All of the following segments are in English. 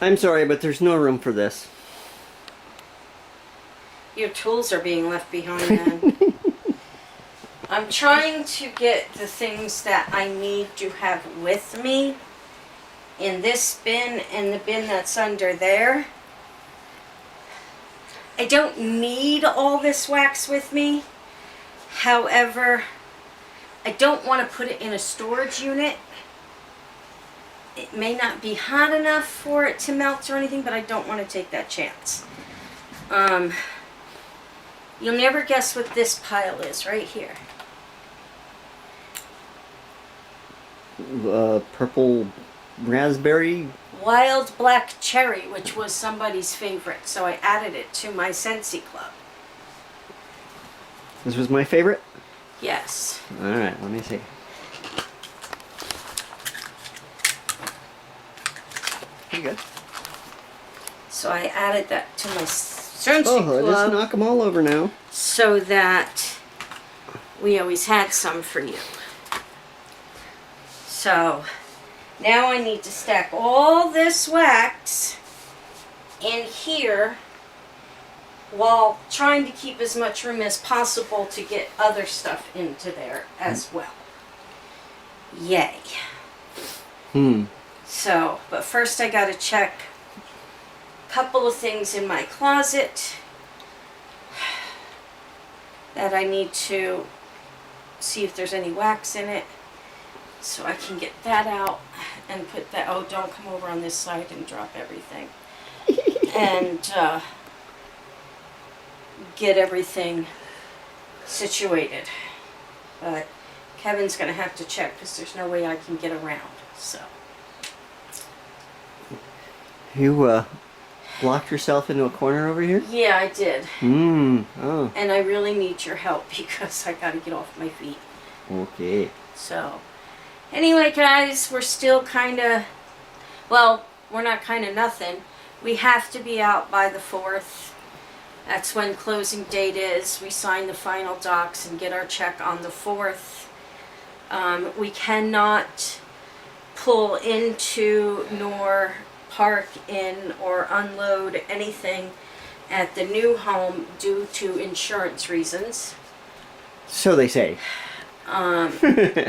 I'm sorry, but there's no room for this. Your tools are being left behind then. I'm trying to get the things that I need to have with me in this bin and the bin that's under there. I don't need all this wax with me. However, I don't want to put it in a storage unit. It may not be hot enough for it to melt or anything, but I don't want to take that chance. You'll never guess what this pile is right here. Purple raspberry. Wild black cherry, which was somebody's favorite, so I added it to my Scentsy Club. This was my favorite? Yes. Alright, let me see. Pretty good. So I added that to my Scentsy Oh, just Club knock them all over now. so that we always had some for you. So now I need to stack all this wax in here while trying to keep as much room as possible to get other stuff into there as well. Yay. So, but first I gotta check a couple of things in my closet that I need to see if there's any wax in it. So I can get that out and put that, oh, don't come over on this side and drop everything. And get everything situated. But Kevin's going to have to check because there's no way I can get around. So. You locked yourself into a corner over here? Yeah, I did. Oh. And I really need your help because I got to get off my feet. Okay. So. Anyway, guys, we're still kind of, well, we're not kind of nothing. We have to be out by the 4th. That's when closing date is. We sign the final docs and get our check on the 4th. We cannot pull into nor park in or unload anything at the new home due to insurance reasons. So they say.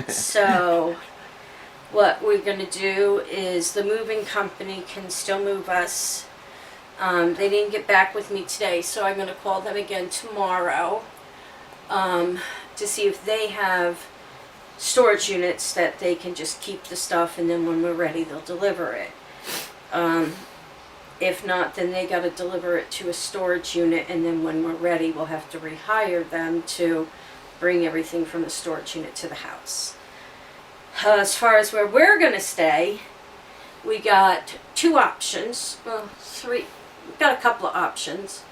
So what we're going to do is the moving company can still move us. They didn't get back with me today, so I'm going to call them again tomorrow to see if they have storage units that they can just keep the stuff, and then when we're ready they'll deliver it. If not, then they got to deliver it to a storage unit, and then when we're ready we'll have to rehire them to bring everything from the storage unit to the house. As far as where we're going to stay, we got 2 options, well, 3, we've got a couple of options.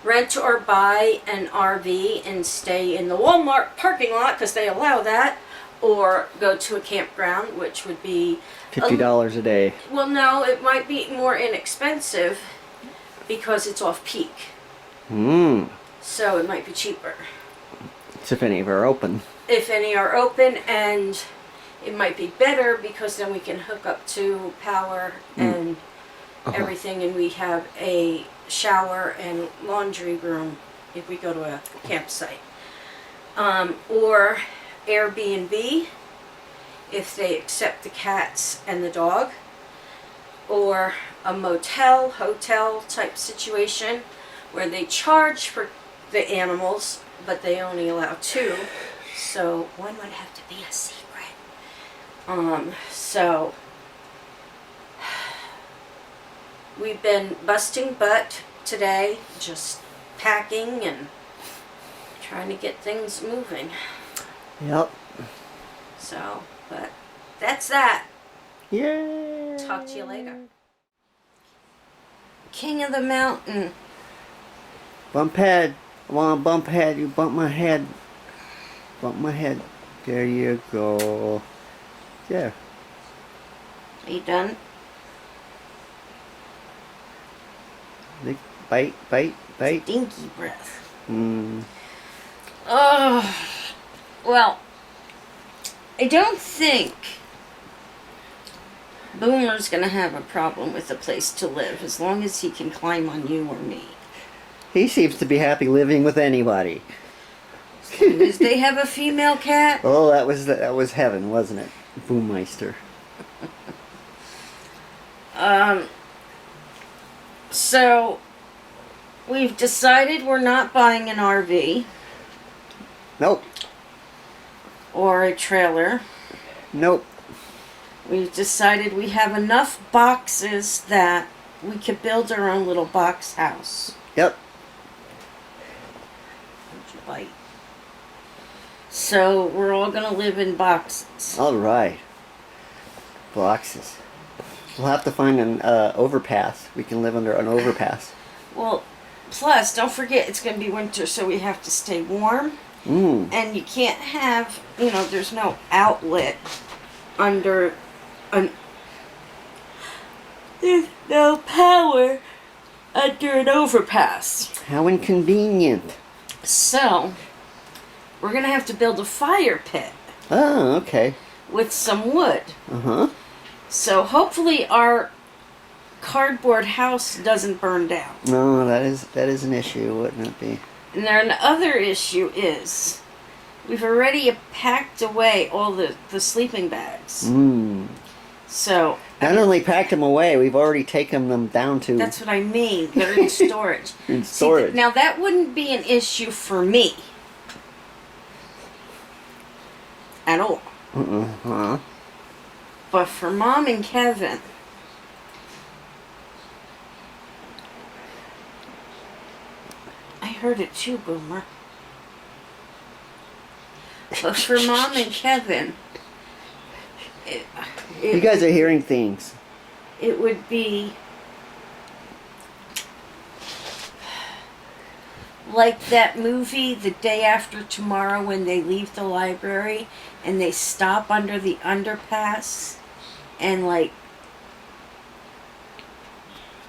Rent or buy an RV and stay in the Walmart parking lot because they allow that, or go to a campground, which would be $50 a day. Well, no, it might be more inexpensive because it's off-peak. So it might be cheaper. If any of are open. If any are open, and it might be better because then we can hook up to power and everything, and we have a shower and laundry room if we go to a campsite. Or Airbnb if they accept the cats and the dog. Or a motel, hotel type situation where they charge for the animals, but they only allow 2, so one would have to be a secret. So we've been busting butt today, just packing and trying to get things moving. Yep. So, but that's that. Yay! Talk to you later. King of the mountain. Bump head. I want to bump head. You bump my head. Bump my head. There you go. There. Are you done? Bite, bite, bite. Dinky breath. Oh, well, I don't think Boomer's gonna have a problem with a place to live as long as he can climb on you or me. He seems to be happy living with anybody. Does they have a female cat? Oh, that was heaven, wasn't it? Boommeister. So we've decided we're not buying an RV Nope. or a trailer. Nope. We've decided we have enough boxes that we could build our own little box house. Yep. Don't you bite. So we're all gonna live in boxes. All right. Boxes. We'll have to find an overpass. We can live under an overpass. Well, plus, don't forget it's gonna be winter, so we have to stay warm. Mm. And you can't have, there's no outlet under there's no power under an overpass. How inconvenient. So, we're going to have to build a fire pit Oh, okay. with some wood. Uh-huh. So, hopefully our cardboard house doesn't burn down. No, that is an issue, wouldn't it be? And then another issue is we've already packed away all the sleeping bags. Mm. So Not only packed them away, we've already taken them down to that's what I mean. They're in storage. in storage. See, now that wouldn't be an issue for me at all. Uh-huh. But for Mom and Kevin, I heard it too, Boomer. But for Mom and Kevin, You guys are hearing things. it would be like that movie, The Day After Tomorrow, when they leave the library and they stop under the underpass and like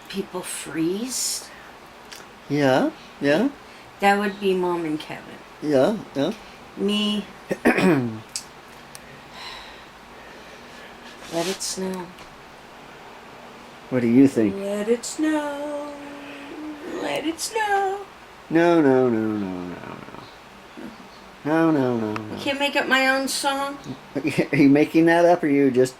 people freeze. Yeah, yeah, That would be Mom and Kevin. yeah, yeah. Me. Let it snow. What do you think? Let it snow. Let it snow. No, no, no, no, no, no. No, no, no, no. I can't make up my own song. Are you making that up, or are you just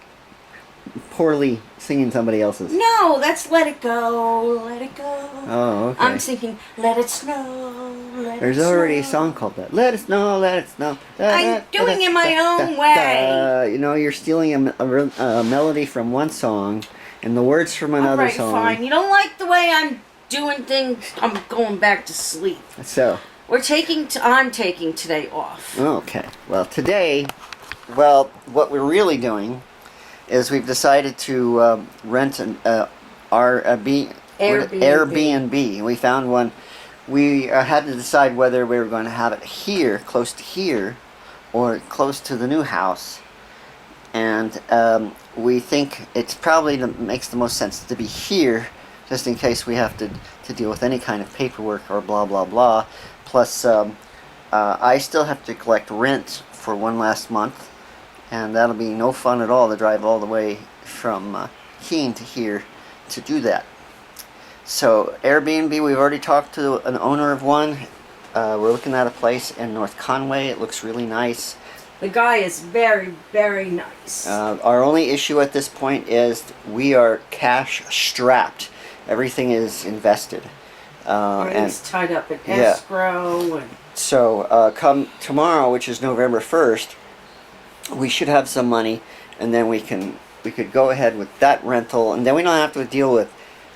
poorly singing somebody else's? No, that's Let It Go. Let It Go. Oh, okay. I'm singing Let It Snow. Let There's it already a snow. song called that. Let it snow, let it snow. I'm doing it my own way. You know, you're stealing a melody from one song and the words from another All right, song. fine. You don't like the way I'm doing things. I'm going back to sleep. So, I'm taking today off. okay. Well, today, what we're really doing is we've decided to rent an Airbnb. We found one. We had to decide whether we were going to have it here, close to here, or close to the new house. And we think it's probably makes the most sense to be here, just in case we have to deal with any kind of paperwork or blah blah blah. Plus, I still have to collect rent for one last month, and that'll be no fun at all to drive all the way from Keene to here to do that. So Airbnb, we've already talked to an owner of one. We're looking at a place in North Conway. It looks really nice. The guy is very, very nice. Our only issue at this point is we are cash strapped. Everything is invested. and he's tied up in yeah. escrow. And So come tomorrow, which is November 1st, we should have some money, and then we could go ahead with that rental, and then we don't have to deal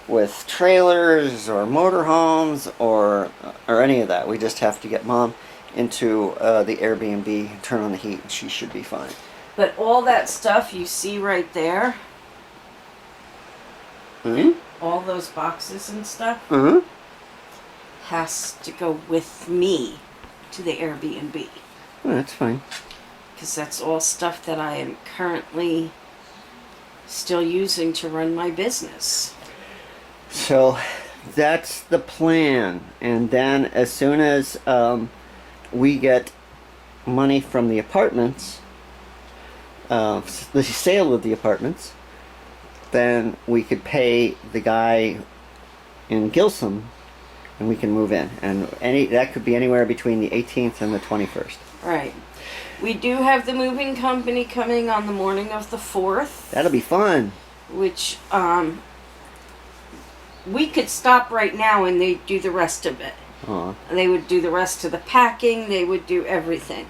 with trailers or motorhomes or any of that. We just have to get Mom into the Airbnb, turn on the heat, and she should be fine. but all that stuff you see right there, Mm-hmm. all those boxes and stuff, Mm-hmm. has to go with me to the Airbnb. Oh, that's fine. Because that's all stuff that I am currently still using to run my business. So that's the plan, and then as soon as we get money from the apartments, the sale of the apartments, then we could pay the guy in Gilsum, and we can move in. And that could be anywhere between the 18th and the 21st. Right. We do have the moving company coming on the morning of the 4th. That'll be fun. Which, we could stop right now and they'd do the rest of it. They would do the rest of the packing, they would do everything.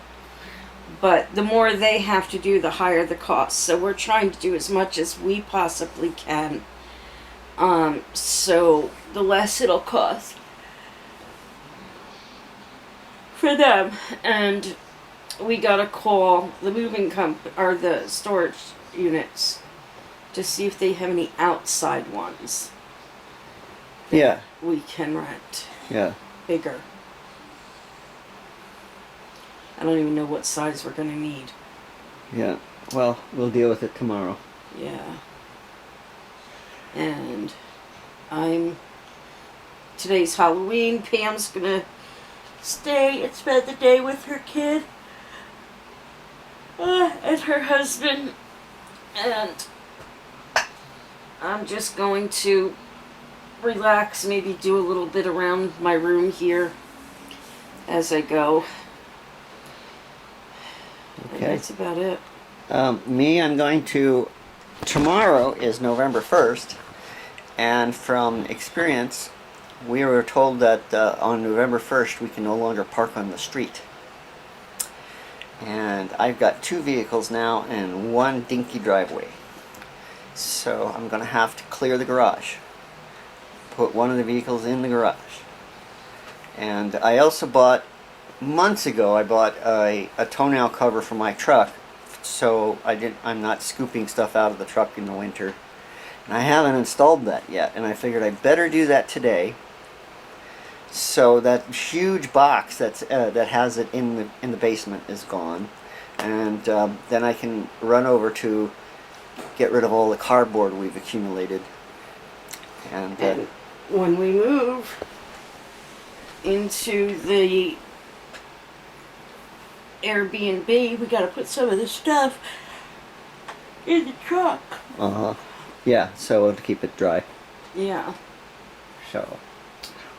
But the more they have to do, the higher the cost. So we're trying to do as much as we possibly can. So the less it'll cost for them. And we gotta call the moving company, or the storage units, to see if they have any outside ones Yeah. we can rent. Yeah. Bigger. I don't even know what size we're gonna need. Yeah. Well, we'll deal with it tomorrow. Yeah. And today's Halloween. Pam's gonna stay and spend the day with her kid and her husband. And I'm just going to relax, maybe do a little bit around my room here as I go. And Okay. that's about it. I'm going to... Tomorrow is November 1st, and from experience, we were told that on November 1st we can no longer park on the street. And I've got 2 vehicles now and 1 dinky driveway. So I'm going to have to clear the garage. Put one of the vehicles in the garage. And I also bought, months ago, I bought a tonneau cover for my truck, so I'm not scooping stuff out of the truck in the winter. And I haven't installed that yet, and I figured I'd better do that today. So that huge box that has it in the basement is gone, and then I can run over to get rid of all the cardboard we've accumulated. And when we move into the Airbnb, we gotta put some of the stuff in the truck. Yeah, so to keep it dry. Yeah. So,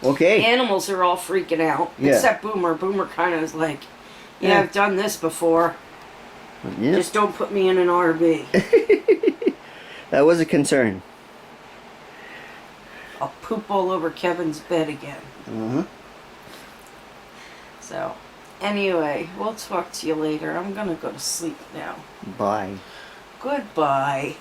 okay. Animals are all freaking out, Yeah. except Boomer. Boomer kind of is like, yeah, Yeah. I've done this before. Yeah. Just don't put me in an RV. That was a concern. I'll poop all over Kevin's bed again. So, anyway, we'll talk to you later. I'm gonna go to sleep now. Bye. Goodbye.